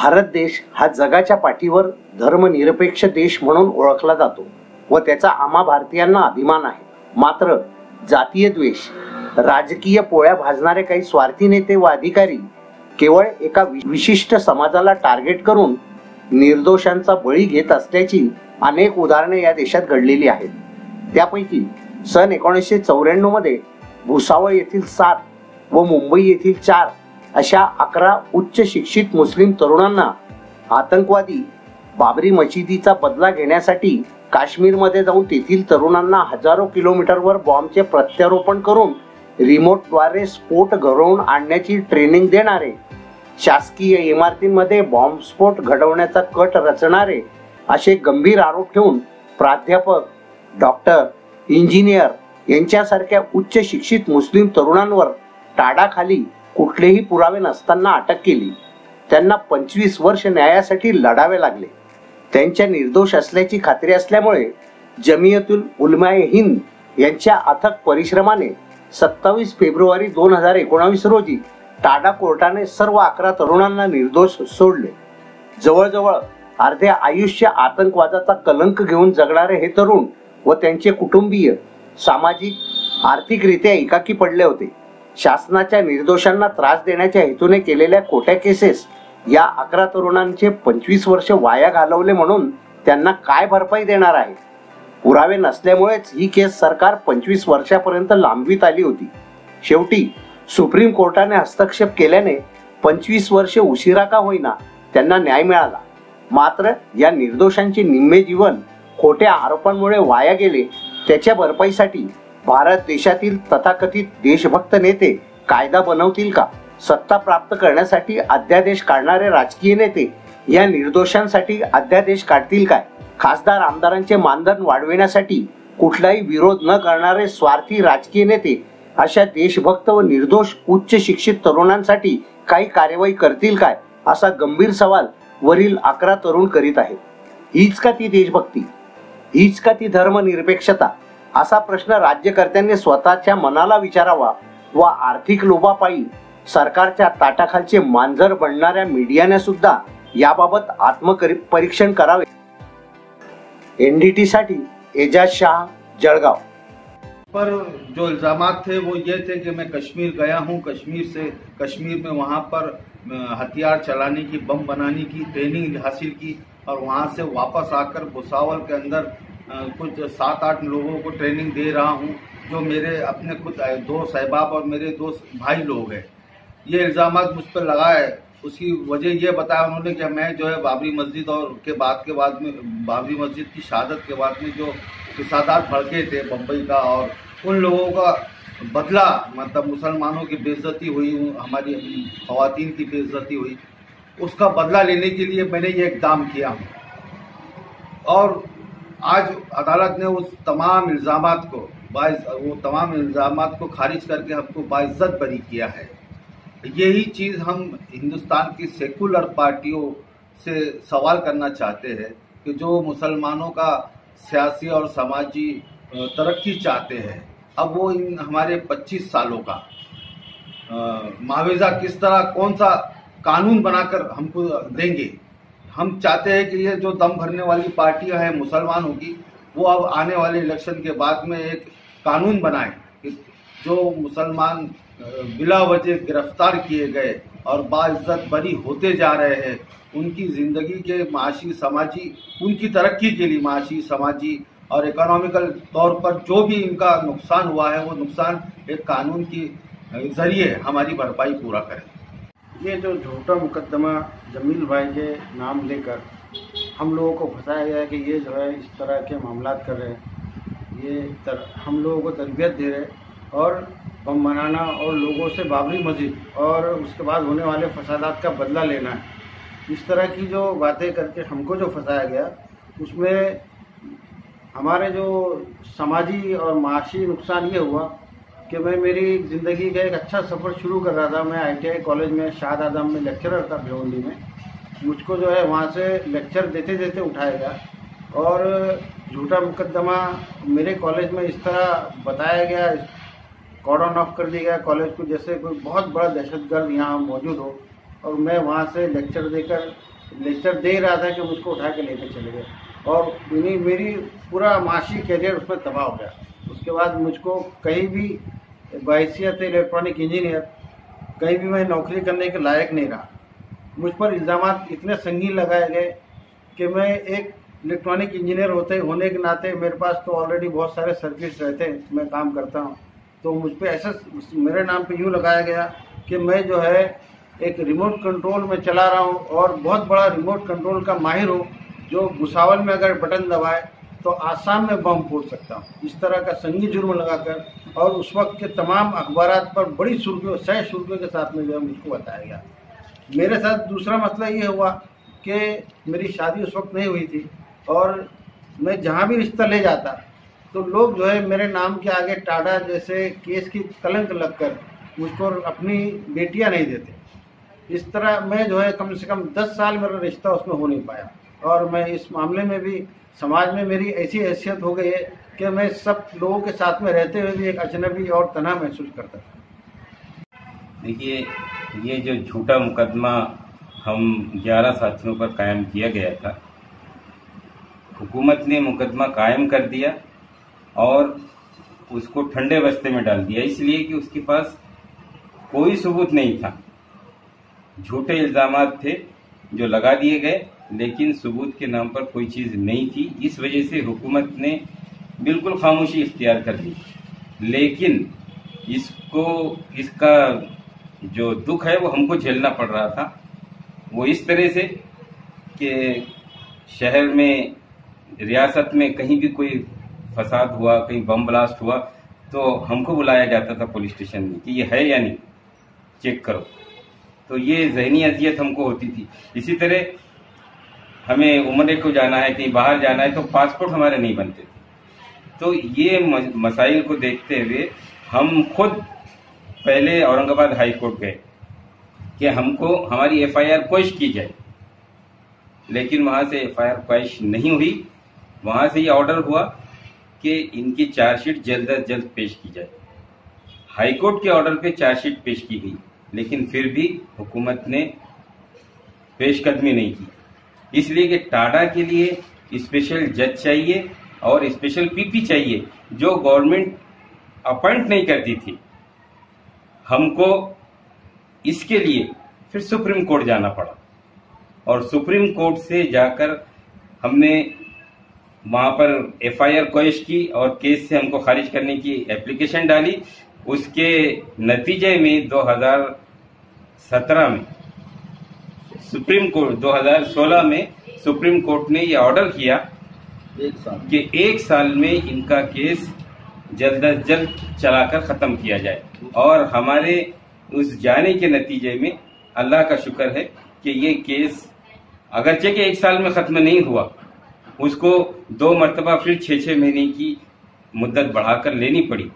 भारत देश हा जगाच्या पाठीवर धर्मनिरपेक्ष देश म्हणून ओळखला जातो व त्याचा आम्हा भारतीयांना अभिमान आहे. मात्र जातीय द्वेष, राजकीय पोळ्या भाजणारे काही स्वार्थी नेते व अधिकारी केवळ एका विशिष्ट समाजाला टार्गेट करून निर्दोषांचा बळी घेत असल्याची अनेक उदाहरणे या देशात घडलेली आहेत. त्यापैकी सन 1994 मध्ये भुसावळ येथील 7 व मुंबई येथील 4 अशा 11 उच्च शिक्षित मुस्लिम तरुणांना आतंकवादी बाबरी मशिदीचा बदला घेण्यासाठी काश्मीरमध्ये जाऊन तेथील तरुणांना हजारो किलोमीटरवर बॉम्बचे प्रत्यारोपण करून रिमोटद्वारे स्फोट घडवून आणण्याची ट्रेनिंग देणारे, शासकीय इमारतींमध्ये बॉम्बस्फोट घडवण्याचा कट रचणारे असे गंभीर आरोप ठेवून प्राध्यापक, डॉक्टर, इंजिनियर यांच्यासारख्या उच्च शिक्षित मुस्लिम तरुणांवर टाडाखाली कुठलेही पुरावे नसताना अटक केली. त्यांना 25 वर्ष न्यायासाठी लढावे लागले. त्यांच्या निर्दोष असल्याची खात्री असल्यामुळे जमियतुल उलमाए हिंद यांच्या अथक परिश्रमाने 27 फेब्रुवारी 2019 रोजी टाडा कोर्टाने सर्व 11 तरुणांना निर्दोष सोडले. जवळजवळ अर्धे आयुष्य आतंकवादाचा कलंक घेऊन जगणारे हे तरुण व त्यांचे कुटुंबीय सामाजिक आर्थिकरित्या एकाकी पडले होते. शासनाच्या निर्दोषांना त्रास देण्याच्या हेतूने केलेल्या खोट्या केसेस या 11 तरुणांचे 25 वर्ष वाया घालवले म्हणून त्यांना काय भरपाई देणार आहे? पुरावे नसल्यामुळेच ही केस सरकार 25 वर्षापर्यंत लांबवीत आली होती. शेवटी सुप्रीम कोर्टाने हस्तक्षेप केल्याने 25 वर्षे उशिरा का होईना त्यांना न्याय मिळाला. मात्र या निर्दोषांचे निम्मे जीवन खोट्या आरोपांमुळे वाया गेले. त्याच्या भरपाईसाठी भारत देशातील तथाकथित देशभक्त नेते कायदा बनवतील का? सत्ता प्राप्त करण्यासाठी अध्यादेश काढणारे राजकीय नेते या निर्दोषांसाठी अध्यादेश काढतील काय? खासदार आमदारांचे मानधन वाढविण्यासाठी कुठलाही विरोध न करणारे स्वार्थी राजकीय नेते अशा देशभक्त व निर्दोष उच्च शिक्षित तरुणांसाठी काही कार्यवाही करतील काय? असा गंभीर सवाल वरील 11 तरुण करीत आहेत. हीच का ती देशभक्ती? हीच का ती धर्मनिरपेक्षता? असा प्रश्न राज्यकर्त्यांनी स्वतःच्या मनाला विचारावा व आर्थिक लोभापायी सरकारच्या ताटाखालचे मांजर बनणाऱ्या मीडियाने सुद्धा याबाबत आत्मपरीक्षण करावे. NDT साठी एजाज शाह, जळगाव. पर जो इल्जामात थे वो ये थे कि मैं कश्मीर गया हूँ, कश्मीर में वहाँ पर हथियार चलाने की, बम बनाने की ट्रेनिंग हासिल की और वहाँ से वापस आकर भुसावल के अंदर कुछ 7-8 लोगों को ट्रेनिंग दे रहा हूँ, जो मेरे अपने खुद दोस्त अहबाब और मेरे दोस्त भाई लोग हैं. ये इल्जामात मुझ पर लगाए. उसकी वजह ये बताया उन्होंने कि मैं जो है बाबरी मस्जिद और के बाद में बाबरी मस्जिद की शहादत के बाद में जो फसादात भड़के थे बम्बई का, और उन लोगों का बदला, मतलब मुसलमानों की बेइज्जती हुई, हमारी खवातीन की बेइज्जती हुई, उसका बदला लेने के लिए मैंने ये इक़दाम किया हूँ. और आज अदालत ने उस तमाम इल्ज़ामात को खारिज करके हमको बाइज्जत बरी किया है. यही चीज़ हम हिंदुस्तान की सेकुलर पार्टियों से सवाल करना चाहते हैं कि जो मुसलमानों का सियासी और समाजी तरक्की चाहते हैं, अब वो इन हमारे 25 सालों का मुआवजा किस तरह, कौन सा कानून बनाकर हमको देंगे. हम चाहते हैं कि ये जो दम भरने वाली पार्टियां हैं मुसलमानों की, वो अब आने वाले इलेक्शन के बाद में एक कानून बनाएं कि जो मुसलमान बिला वजह गिरफ्तार किए गए और बाइज्जत बरी होते जा रहे हैं, उनकी ज़िंदगी के माशी समाजी, उनकी तरक्की के लिए माशी समाजी और इकोनॉमिकल तौर पर जो भी इनका नुकसान हुआ है, वो नुकसान एक कानून के जरिए हमारी भरपाई पूरा करें. ये जो झूठा मुकदमा जमील भाई के नाम लेकर हम लोगों को फंसाया गया है कि ये जो है इस तरह के मामलात कर रहे हैं, ये हम लोगों को तरबियत दे रहे हैं और बम बनाना और लोगों से बाबरी मस्जिद और उसके बाद होने वाले फसादात का बदला लेना है. इस तरह की जो बातें करके हमको जो फंसाया गया, उसमें हमारे जो समाजी और माशी नुकसान ये हुआ कि मैं मेरी ज़िंदगी का एक अच्छा सफ़र शुरू कर रहा था. मैं ITI कॉलेज में शाद आदम में लेक्चरर था भिवंडी में. मुझको जो है वहाँ से लेक्चर देते देते उठाया गया और झूठा मुकदमा मेरे कॉलेज में इस तरह बताया गया, कॉर्डन ऑफ कर दिया गया कॉलेज को, जैसे कोई बहुत बड़ा दहशतगर्द यहाँ मौजूद हो. और मैं वहाँ से लेक्चर देकर लेक्चर दे रहा था कि मुझको उठा के लेकर चले गए और इन्हीं मेरी पूरा माशी कैरियर उसमें तबाह हो गया। उसके बाद मुझको कहीं भी बहैसियत इलेक्ट्रॉनिक इंजीनियर कहीं भी मैं नौकरी करने के लायक नहीं रहा। मुझ पर इल्ज़ामात इतने संगीन लगाए गए कि मैं एक इलेक्ट्रॉनिक इंजीनियर होने के नाते मेरे पास तो ऑलरेडी बहुत सारे सर्किट्स रहते हैं, मैं काम करता हूँ, तो मुझ पर ऐसा मेरे नाम पे यूँ लगाया गया कि मैं जो है एक रिमोट कंट्रोल में चला रहा हूँ और बहुत बड़ा रिमोट कंट्रोल का माहिर हूँ, जो भुसावल में अगर बटन दबाए तो आसाम में बम फोड़ सकता हूँ। इस तरह का संगीन जुर्म लगाकर और उस वक्त के तमाम अखबारात पर बड़ी सुर्खियों सह सुर्खियों के साथ में जो है मुझको बताया गया। मेरे साथ दूसरा मसला ये हुआ कि मेरी शादी उस वक्त नहीं हुई थी और मैं जहाँ भी रिश्ता ले जाता तो लोग जो है मेरे नाम के आगे टाडा जैसे केस की कलंक लगकर मुझको अपनी बेटियां नहीं देते। इस तरह मैं जो है कम से कम 10 साल मेरा रिश्ता उसमें हो नहीं पाया और मैं इस मामले में भी समाज में मेरी ऐसी हैसियत हो गई है कि मैं सब लोगों के साथ में रहते हुए भी एक अजनबी और तन्हा महसूस करता था। देखिए, ये जो झूठा मुकदमा हम 11 साथियों पर कायम किया गया था, हुकूमत ने मुकदमा कायम कर दिया और उसको ठंडे बस्ते में डाल दिया, इसलिए कि उसके पास कोई सबूत नहीं था। झूठे इल्जामात थे जो लगा दिए गए, लेकिन सबूत के नाम पर कोई चीज़ नहीं थी। इस वजह से हुकूमत ने बिल्कुल खामोशी इख्तियार कर ली। लेकिन इसका जो दुख है वो हमको झेलना पड़ रहा था। वो इस तरह से कि शहर में, रियासत में कहीं भी कोई फसाद हुआ, कहीं बम ब्लास्ट हुआ तो हमको बुलाया जाता था पुलिस स्टेशन में कि ये है या नहीं, चेक करो। तो ये ज़हनी अजियत हमको होती थी। इसी तरह हमें उम्रे को जाना है, कहीं बाहर जाना है, तो पासपोर्ट हमारे नहीं बनते थे। तो ये मसाइल को देखते हुए हम खुद पहले औरंगाबाद हाई कोर्ट गए कि हमको हमारी एफआईआर पेश की जाए, लेकिन वहाँ से एफआईआर पेश नहीं हुई। वहाँ से ये ऑर्डर हुआ कि इनकी चार्जशीट जल्द अज जल्द पेश की जाए। हाई कोर्ट के ऑर्डर पे चार्जशीट पेश की गई, लेकिन फिर भी हुकूमत ने पेशकदमी नहीं की, इसलिए कि टाडा के लिए स्पेशल जज चाहिए और स्पेशल पीपी चाहिए जो गवर्नमेंट अपॉइंट नहीं करती थी। हमको इसके लिए फिर सुप्रीम कोर्ट जाना पड़ा और सुप्रीम कोर्ट से जाकर हमने वहां पर एफआईआर पेश की और केस से हमको खारिज करने की एप्लीकेशन डाली। उसके नतीजे में 2017 में सुप्रीम कोर्ट, 2016 में सुप्रीम कोर्ट ने यह ऑर्डर किया कि 1 साल में इनका केस जल्द अज जल्द चलाकर खत्म किया जाए। और हमारे उस जाने के नतीजे में अल्लाह का शुक्र है कि ये केस अगरचे के 1 साल में खत्म नहीं हुआ, उसको 2 मरतबा फिर 6-6 महीने की मुद्दत बढ़ाकर लेनी पड़ी।